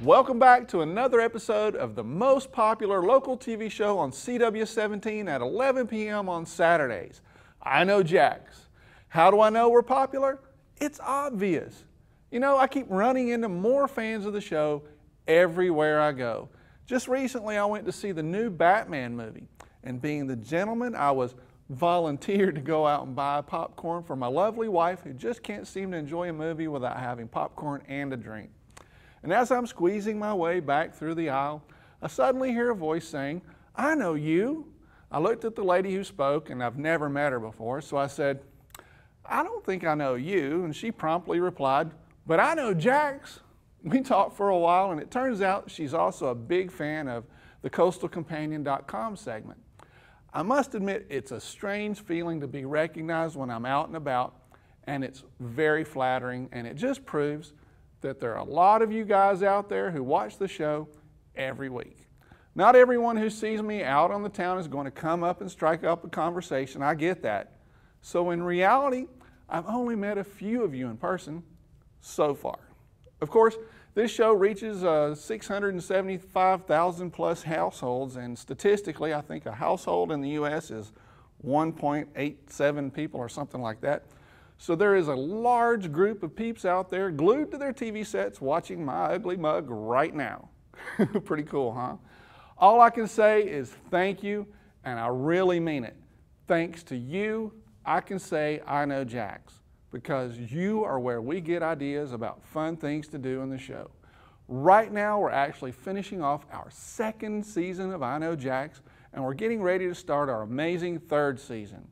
Welcome back to another episode of the most popular local TV show on CW17 at 11 p.m. on Saturdays. I Know Jax. How do I know we're popular? It's obvious. You know, I keep running into more fans of the show everywhere I go. Just recently I went to see the new Batman movie, and being the gentleman I was volunteered to go out and buy popcorn for my lovely wife who just can't seem to enjoy a movie without having popcorn and a drink. And as I'm squeezing my way back through the aisle, I suddenly hear a voice saying, "I know you." I looked at the lady who spoke, and I've never met her before, so I said, "I don't think I know you," and she promptly replied, "But I know Jax." We talked for a while, and it turns out she's also a big fan of the CoastalCompanion.com segment. I must admit, it's a strange feeling to be recognized when I'm out and about, and it's very flattering, and it just proves that there are a lot of you guys out there who watch the show every week. Not everyone who sees me out on the town is going to come up and strike up a conversation. I get that. So in reality, I've only met a few of you in person so far. Of course, this show reaches 675,000 plus households, and statistically, I think a household in the U.S. is 1.87 people or something like that. So there is a large group of peeps out there glued to their TV sets watching my ugly mug right now. Pretty cool, huh? All I can say is thank you, and I really mean it. Thanks to you, I can say I know Jax, because you are where we get ideas about fun things to do in the show. Right now, we're actually finishing off our second season of I Know Jax, and we're getting ready to start our amazing third season.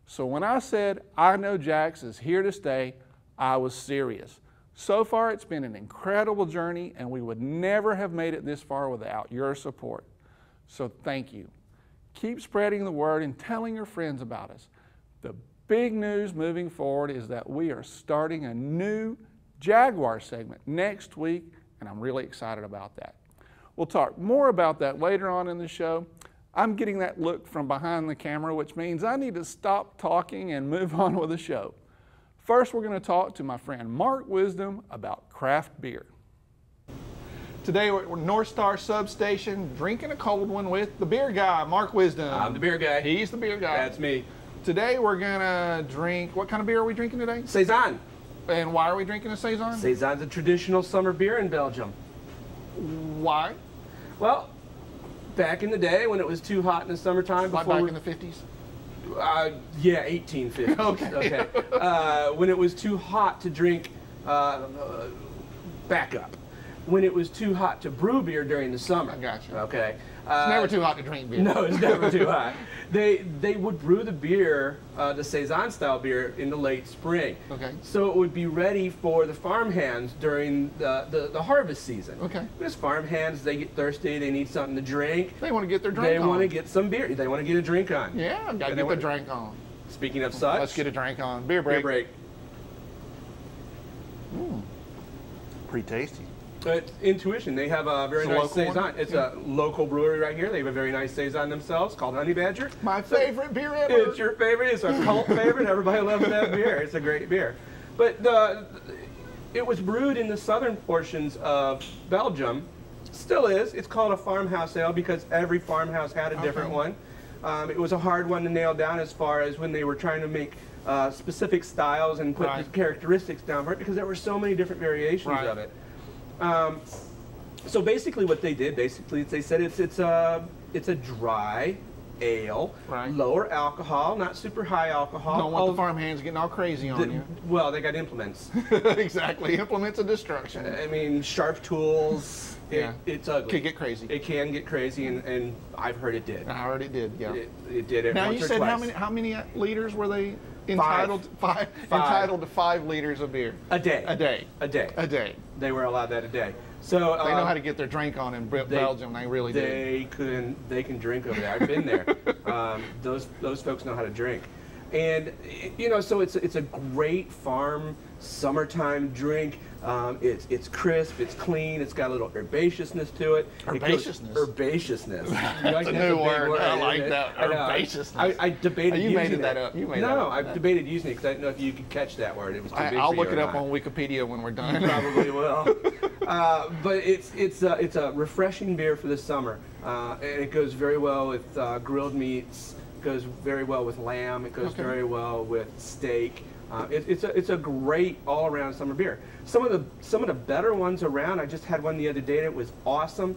So when I said I Know Jax is here to stay, I was serious. So far, it's been an incredible journey, and we would never have made it this far without your support. So thank you. Keep spreading the word and telling your friends about us. The big news moving forward is that we are starting a new Jaguar segment next week, and I'm really excited about that. We'll talk more about that later on in the show. I'm getting that look from behind the camera, which means I need to stop talking and move on with the show. First, we're going to talk to my friend Marc Wisdom about craft beer. Today we're at North Star Substation drinking a cold one with the beer guy, Marc Wisdom. I'm the beer guy. He's the beer guy. That's me. Today we're going to drink, what kind of beer are we drinking today? Saison. And why are we drinking a Saison? Saison's a traditional summer beer in Belgium. Why? Well, back in the day when it was too hot in the summertime. Like back in the 50s? Yeah, 1850s. Okay. When it was too hot to drink, back up. When it was too hot to brew beer during the summer. I gotcha. Okay. It's never too hot to drink beer. No, it's never too hot. They would brew the beer, the Saison style beer, in the late spring. Okay. So it would be ready for the farmhands during the harvest season. Okay. Because farmhands, they get thirsty, they need something to drink. They want to get their drink on. They want to get some beer. They want to get a drink on. Yeah, got to get the drink on. Speaking of such. Let's get a drink on. Beer break. Beer break. Pretty tasty. Intuition, they have a very nice Saison. It's yeah. a local brewery right here. They have a very nice Saison themselves called Honey Badger. My favorite beer ever. It's your favorite. It's a cult favorite. Everybody loves that beer. It's a great beer. But it was brewed in the southern portions of Belgium. Still is. It's called a farmhouse ale because every farmhouse had a different one. It was a hard one to nail down as far as when they were trying to make specific styles and put the characteristics down for it, because there were so many different variations of it. So basically what they did, they said it's a dry ale, lower alcohol, not super high alcohol. Don't want the farmhands getting all crazy on you. Well, they got implements. Exactly, implements of destruction. I mean, sharp tools. It's ugly. Could get crazy. It can get crazy, and I've heard it did. I heard it did. Yeah. It did it. Now once you or said twice. how many liters were they entitled? Five. Entitled to 5 liters of beer a day. A day. A day. A day. They were allowed that a day. So they know how to get their drink on in Belgium. They really do. They can drink over there. I've been there. Those folks know how to drink, and you know, so it's a great farm summertime drink. It's crisp, it's clean, it's got a little herbaceousness to it. Herbaceousness? Herbaceousness. That's a new word. I like that. Herbaceousness. I debated using it. You made that up. You made that up. I debated using it because I didn't know if you could catch that word. It was too big I'll for look you it or up not. on Wikipedia when we're done. You probably will. But it's a refreshing beer for the summer, and it goes very well with grilled meats. Goes very well with lamb. It goes very well with steak. It's a great all-around summer beer. Some of the better ones around. I just had one the other day and it was awesome.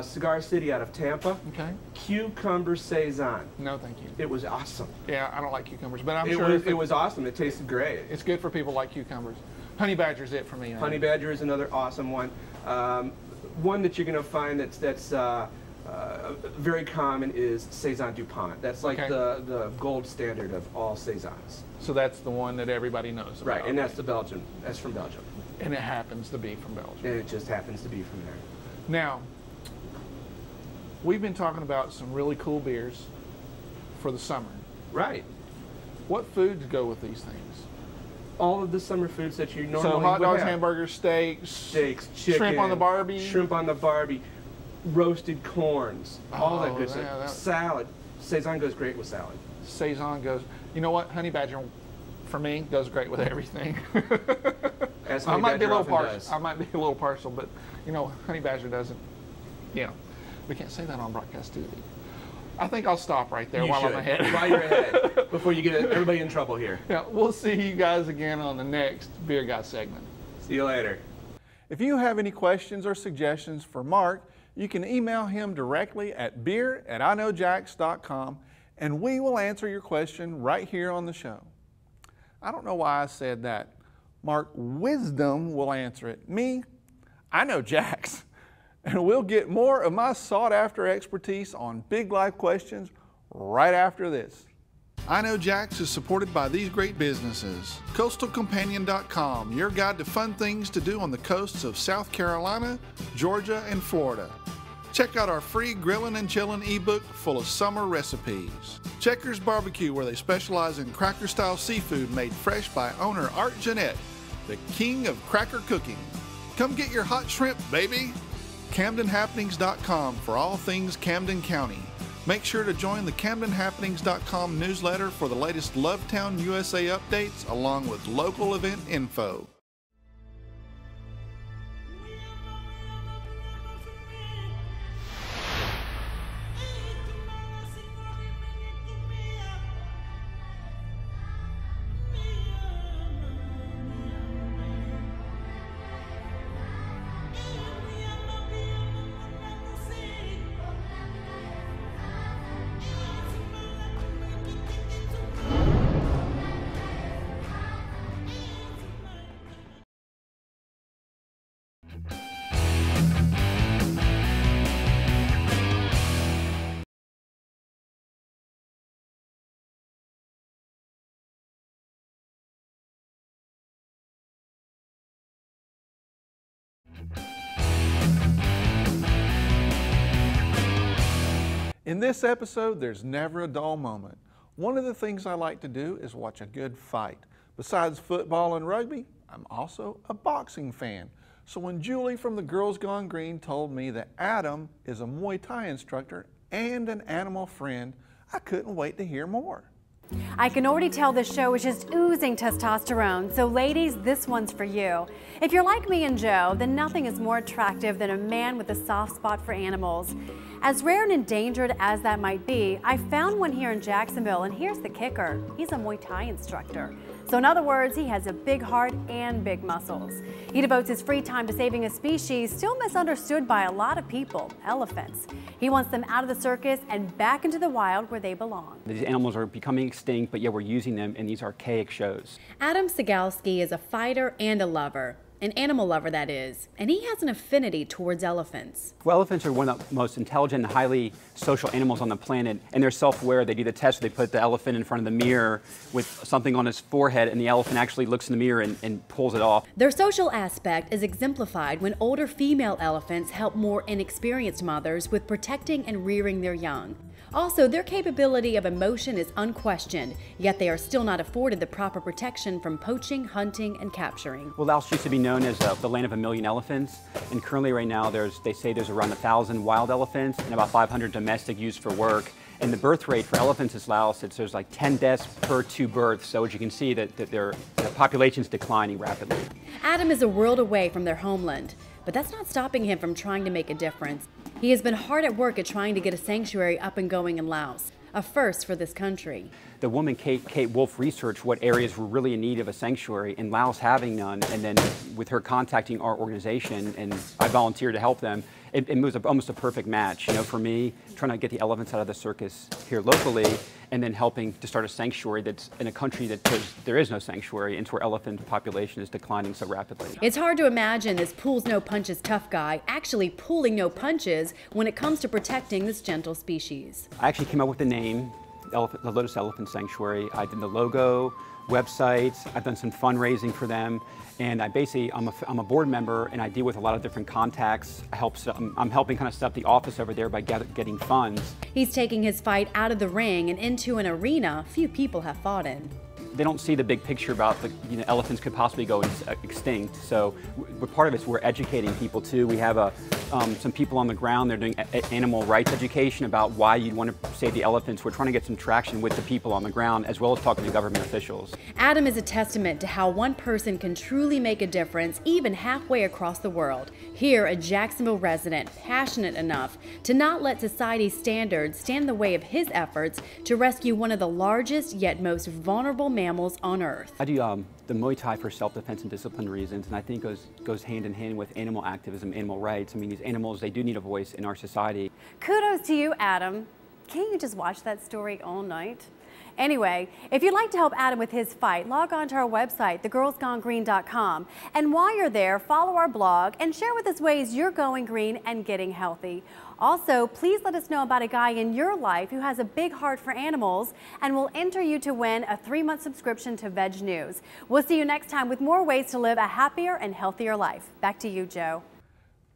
Cigar City out of Tampa. Okay. Cucumber Saison. No, thank you. It was awesome. Yeah, I don't like cucumbers, but I'm sure it was awesome. It tasted great. It's good for people like cucumbers. Honey Badger's it for me. Honey Badger is another awesome one. One that you're going to find that's very common is Saison du Ponte. That's like the gold standard of all Saisons. So that's the one that everybody knows about. Right, and that's the Belgian. That's from Belgium. And it happens to be from Belgium. And it just happens to be from there. Now, we've been talking about some really cool beers for the summer. Right. What foods go with these things? All of the summer foods that you normally So hot dogs, have. hamburgers, steaks, chicken, shrimp on the Barbie. Shrimp on the Barbie, roasted corns, all that good stuff. Yeah, salad. Saison goes great with salad. Saison goes, you know what, Honey Badger, for me, goes great with everything. As I might be a little partial. I might be a little partial, but you know, Honey Badger doesn't. You know, we can't say that on broadcast TV. I think I'll stop right there while I'm ahead. While you're ahead, before you get everybody in trouble here. Yeah, we'll see you guys again on the next Beer Guy segment. See you later. If you have any questions or suggestions for Mark, you can email him directly at beer@iknowjax.com, and we will answer your question right here on the show. I don't know why I said that. Mark Wisdom will answer it. Me, I know Jax. And we'll get more of my sought-after expertise on big life questions right after this. I Know Jax is supported by these great businesses. CoastalCompanion.com, your guide to fun things to do on the coasts of South Carolina, Georgia, and Florida. Check out our free Grillin' and Chillin' ebook full of summer recipes. Checkers Barbecue, where they specialize in cracker-style seafood made fresh by owner Art Jeanette, the king of cracker cooking. Come get your hot shrimp, baby! CamdenHappenings.com for all things Camden County. Make sure to join the CamdenHappenings.com newsletter for the latest Lovetown USA updates along with local event info. In this episode, there's never a dull moment. One of the things I like to do is watch a good fight. Besides football and rugby, I'm also a boxing fan. So when Julie from the Girls Gone Green told me that Adam is a Muay Thai instructor and an animal friend, I couldn't wait to hear more. I can already tell this show is just oozing testosterone, so ladies, this one's for you. If you're like me and Joe, then nothing is more attractive than a man with a soft spot for animals. As rare and endangered as that might be, I found one here in Jacksonville, and here's the kicker. He's a Muay Thai instructor. So in other words, he has a big heart and big muscles. He devotes his free time to saving a species still misunderstood by a lot of people, elephants. He wants them out of the circus and back into the wild where they belong. These animals are becoming extinct, but yet we're using them in these archaic shows. Adam Sigalski is a fighter and a lover. An animal lover, that is, and he has an affinity towards elephants. Well, elephants are one of the most intelligent and highly social animals on the planet, and they're self-aware. They do the test where they put the elephant in front of the mirror with something on his forehead, and the elephant actually looks in the mirror and pulls it off. Their social aspect is exemplified when older female elephants help more inexperienced mothers with protecting and rearing their young. Also, their capability of emotion is unquestioned, yet they are still not afforded the proper protection from poaching, hunting, and capturing. Well, Laos used to be known as the land of a million elephants, and currently right now they say there's around 1,000 wild elephants and about 500 domestic used for work. And the birth rate for elephants in Laos, there's like 10 deaths per 2 births, so as you can see the population is declining rapidly. Adam is a world away from their homeland. But that's not stopping him from trying to make a difference. He has been hard at work at trying to get a sanctuary up and going in Laos, a first for this country. The woman, Kate Wolf, researched what areas were really in need of a sanctuary, and Laos having none, and then with her contacting our organization, and I volunteered to help them, it was almost a perfect match, you know, for me, trying to get the elephants out of the circus here locally, and then helping to start a sanctuary that's in a country that there is no sanctuary, and where elephant population is declining so rapidly. It's hard to imagine this pulls no punches tough guy actually pulling no punches when it comes to protecting this gentle species. I actually came up with the name, the Lotus Elephant Sanctuary. I did the logo, websites, I've done some fundraising for them, and I'm a board member, and I deal with a lot of different contacts. I'm helping kind of set up the office over there by getting funds. He's taking his fight out of the ring and into an arena few people have fought in. They don't see the big picture about elephants could possibly go extinct. So part of it's we're educating people too. We have some people on the ground. They're doing animal rights education about why you'd want to save the elephants. We're trying to get some traction with the people on the ground as well as talking to government officials. Adam is a testament to how one person can truly make a difference even halfway across the world. Here, a Jacksonville resident passionate enough to not let society's standards stand in the way of his efforts to rescue one of the largest yet most vulnerable mammals on Earth. I do the Muay Thai for self-defense and discipline reasons, and I think goes hand in hand with animal activism, animal rights. I mean, these animals, they do need a voice in our society. Kudos to you, Adam. Can't you just watch that story all night? Anyway, if you'd like to help Adam with his fight, log on to our website, thegirlsgonegreen.com. And while you're there, follow our blog and share with us ways you're going green and getting healthy. Also, please let us know about a guy in your life who has a big heart for animals, and we'll enter you to win a 3-month subscription to Veg News. We'll see you next time with more ways to live a happier and healthier life. Back to you, Joe.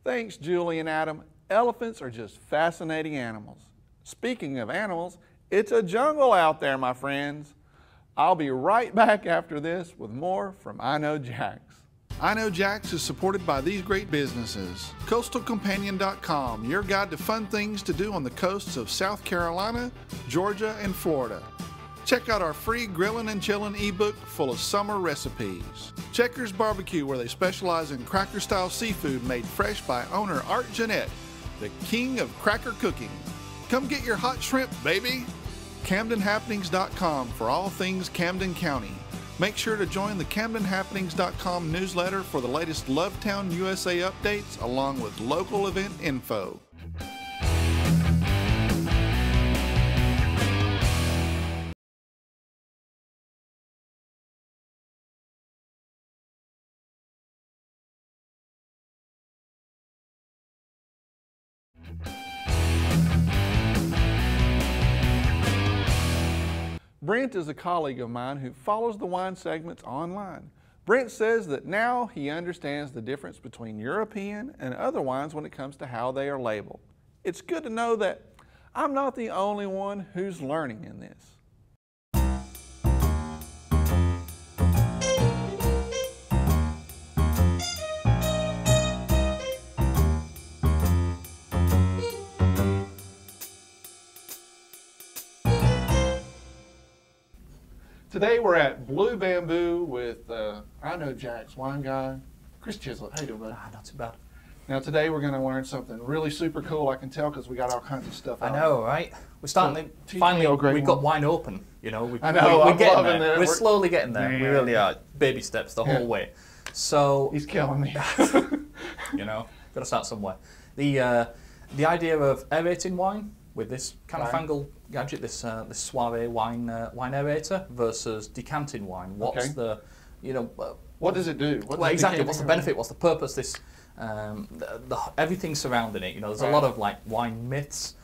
Thanks, Julie and Adam. Elephants are just fascinating animals. Speaking of animals, it's a jungle out there, my friends. I'll be right back after this with more from I Know Jax. I Know Jax is supported by these great businesses. CoastalCompanion.com, your guide to fun things to do on the coasts of South Carolina, Georgia, and Florida. Check out our free Grillin' and Chillin' ebook full of summer recipes. Checkers Barbecue, where they specialize in cracker-style seafood made fresh by owner Art Jeanette, the king of cracker cooking. Come get your hot shrimp, baby! CamdenHappenings.com for all things Camden County. Make sure to join the CamdenHappenings.com newsletter for the latest Lovetown USA updates along with local event info. Brent is a colleague of mine who follows the wine segments online. Brent says that now he understands the difference between European and other wines when it comes to how they are labeled. It's good to know that I'm not the only one who's learning in this. Today we're at Blue Bamboo with I Know Jax wine guy, Kris Chislett. How you doing, buddy? Not too bad. Now today we're going to learn something really super cool. I can tell because we got all kinds of stuff out. I know, right? We're starting to finally. We've got wine open. You know, I know. We're getting there. there. We're slowly getting there. Man. We really are. Baby steps the whole way. So he's killing me. You know, got to start somewhere. The idea of aerating wine with this kind of fangled gadget, this Soiree wine aerator versus decanting wine. What's the, you know, what does it do? Well, exactly. What's the benefit? What's the purpose? This everything surrounding it. You know, there's a lot of like wine myths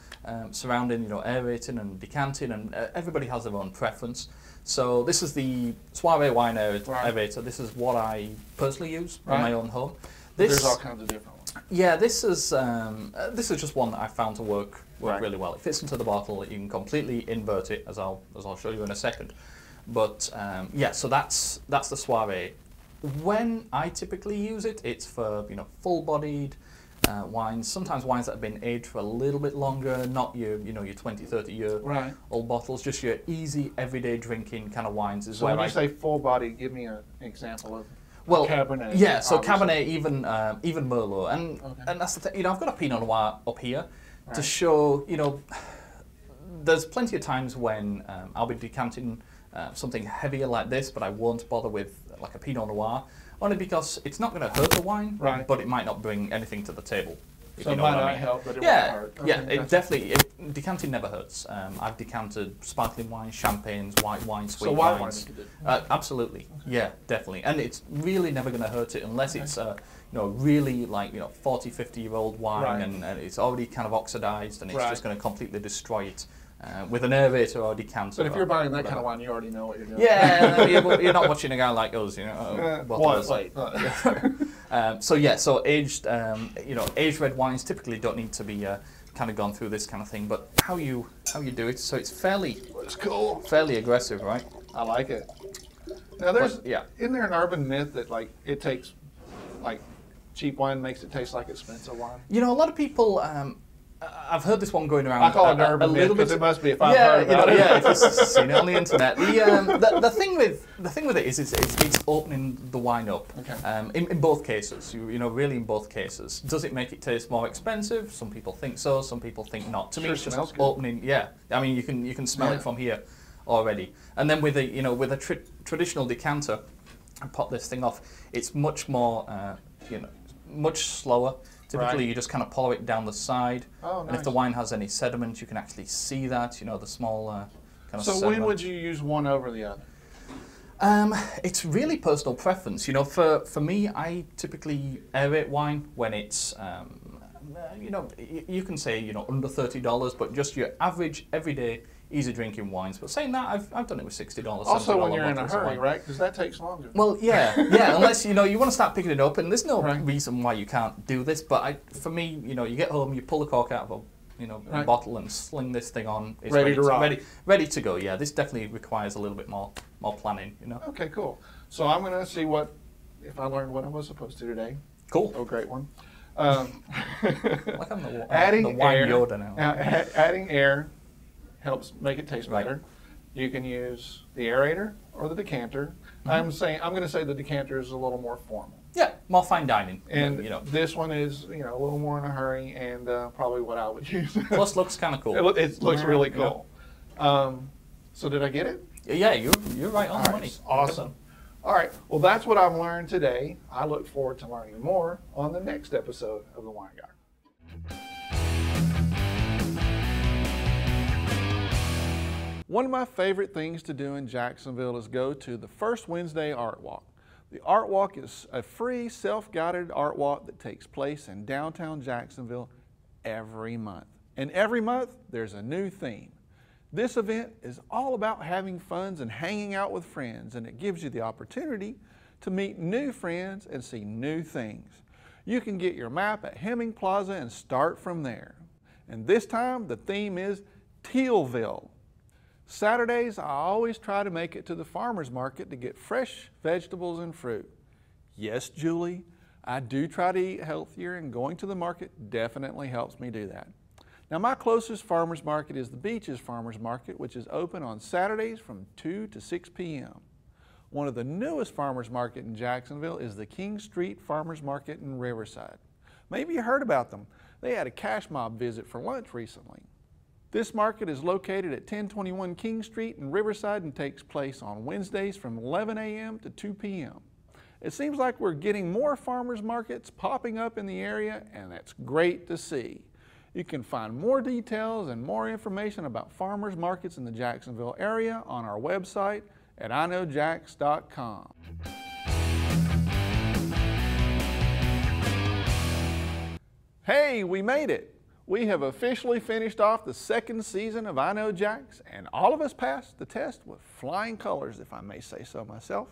surrounding, you know, aerating and decanting, and everybody has their own preference. So this is the Soiree wine aerator. This is what I personally use in my own home. There's all kinds of different ones. Yeah, this is just one that I found to work really well. It fits into the bottle. You can completely invert it, as I'll show you in a second. But yeah, so that's the Soiree. When I typically use it, it's for, you know, full-bodied wines. Sometimes wines that have been aged for a little bit longer, not your, you know, your 20, 30-year old bottles. Just your easy, everyday drinking kind of wines is so where when you say full-body, give me an example of. Well, Cabernet. yeah, so obviously. Cabernet, even Merlot, and that's the thing. You know, I've got a Pinot Noir up here to show. You know, there's plenty of times when I'll be decanting something heavier like this, but I won't bother with like a Pinot Noir, only because it's not going to hurt the wine, but it might not bring anything to the table. So it might not help, but it won't hurt. Yeah, it definitely, decanting never hurts. I've decanted sparkling wine, champagnes, white wine, sweet wines. Absolutely, yeah, definitely. And it's really never going to hurt it unless it's really like 40, 50-year-old wine and it's already kind of oxidized and it's just going to completely destroy it. With an aerator or decanter. But if you're buying that kind of wine, you already know what you're doing. Yeah, you're not watching a guy like us, So aged, aged red wines typically don't need to be kind of gone through this kind of thing. But how you do it, so it's fairly aggressive, right? I like it. Now isn't there an urban myth that like it takes like cheap wine makes it taste like expensive wine? You know, a lot of people. I've heard this one going around. I call it an urban myth because it must be if I've heard about it. Yeah, if you've seen it on the internet. The thing with it is it's opening the wine up. Okay. In both cases, really in both cases. Does it make it taste more expensive? Some people think so. Some people think not. To me, it's just opening. Yeah, I mean you can smell it from here already. And then with a traditional decanter, and pop this thing off. It's much more much slower. Typically, you just kind of pour it down the side, and if the wine has any sediment, you can actually see that, the small kind of sediment. So when would you use one over the other? It's really personal preference. For me, I typically aerate wine when it's, you can say, under $30, but just your average, everyday, easy drinking wines. But saying that, I've done it with $60. Also, when you're in a hurry, right? Because that takes longer. Well, yeah, unless you want to start picking it up, and there's no reason why you can't do this. But for me, you get home, you pull the cork out of a bottle and sling this thing on. It's ready to go. Yeah, this definitely requires a little bit more planning. Okay, cool. So I'm gonna see if I learned what I was supposed to today. Cool. Oh, great one. Like I'm the adding wine air. Yoda now. Adding air helps make it taste better. You can use the aerator or the decanter. I'm going to say the decanter is a little more formal. Yeah, more fine dining. And this one is a little more in a hurry and probably what I would use. Plus, looks kind of cool. It looks really cool. So did I get it? Yeah, you're right on the money. Awesome. All right. Well, that's what I've learned today. I look forward to learning more on the next episode of The Wine Guy. One of my favorite things to do in Jacksonville is go to the First Wednesday Art Walk. The Art Walk is a free, self-guided art walk that takes place in downtown Jacksonville every month. And every month, there's a new theme. This event is all about having fun and hanging out with friends, and it gives you the opportunity to meet new friends and see new things. You can get your map at Hemming Plaza and start from there. And this time, the theme is Tealville. Saturdays, I always try to make it to the farmer's market to get fresh vegetables and fruit. Yes, Julie, I do try to eat healthier, and going to the market definitely helps me do that. Now, my closest farmer's market is the Beaches Farmer's Market, which is open on Saturdays from 2 to 6 p.m. One of the newest farmer's market in Jacksonville is the King Street Farmer's Market in Riverside. Maybe you heard about them. They had a cash mob visit for lunch recently. This market is located at 1021 King Street in Riverside and takes place on Wednesdays from 11 a.m. to 2 p.m. It seems like we're getting more farmers markets popping up in the area, and that's great to see. You can find more details and more information about farmers markets in the Jacksonville area on our website at iknowjax.com. Hey, we made it! We have officially finished off the second season of I Know Jax, and all of us passed the test with flying colors, if I may say so myself.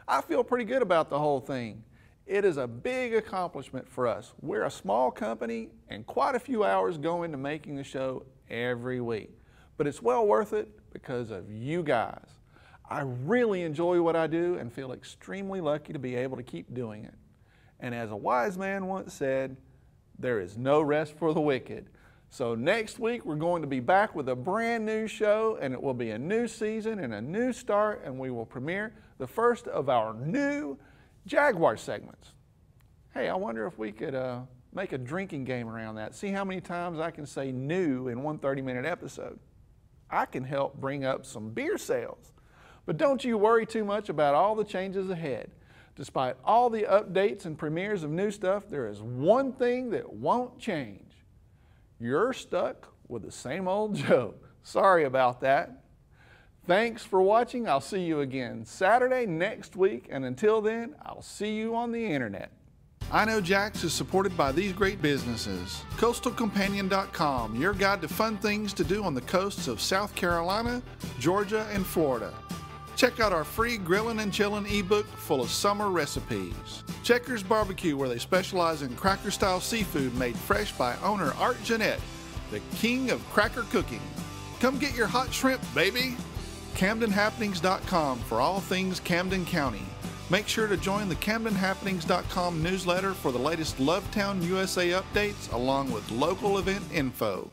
I feel pretty good about the whole thing. It is a big accomplishment for us. We're a small company, and quite a few hours go into making the show every week. But it's well worth it because of you guys. I really enjoy what I do and feel extremely lucky to be able to keep doing it. And as a wise man once said, there is no rest for the wicked. So next week we're going to be back with a brand new show, and it will be a new season and a new start, and we will premiere the first of our new Jaguar segments. Hey, I wonder if we could make a drinking game around that. See how many times I can say new in one 30-minute episode. I can help bring up some beer sales. But don't you worry too much about all the changes ahead. Despite all the updates and premieres of new stuff, there is one thing that won't change. You're stuck with the same old Joe. Sorry about that. Thanks for watching. I'll see you again Saturday next week, and until then, I'll see you on the internet. I Know Jax is supported by these great businesses. CoastalCompanion.com, your guide to fun things to do on the coasts of South Carolina, Georgia, and Florida. Check out our free Grillin' and Chillin' ebook full of summer recipes. Checkers Barbecue, where they specialize in cracker-style seafood made fresh by owner Art Jeanette, the king of cracker cooking. Come get your hot shrimp, baby! CamdenHappenings.com for all things Camden County. Make sure to join the CamdenHappenings.com newsletter for the latest Lovetown USA updates along with local event info.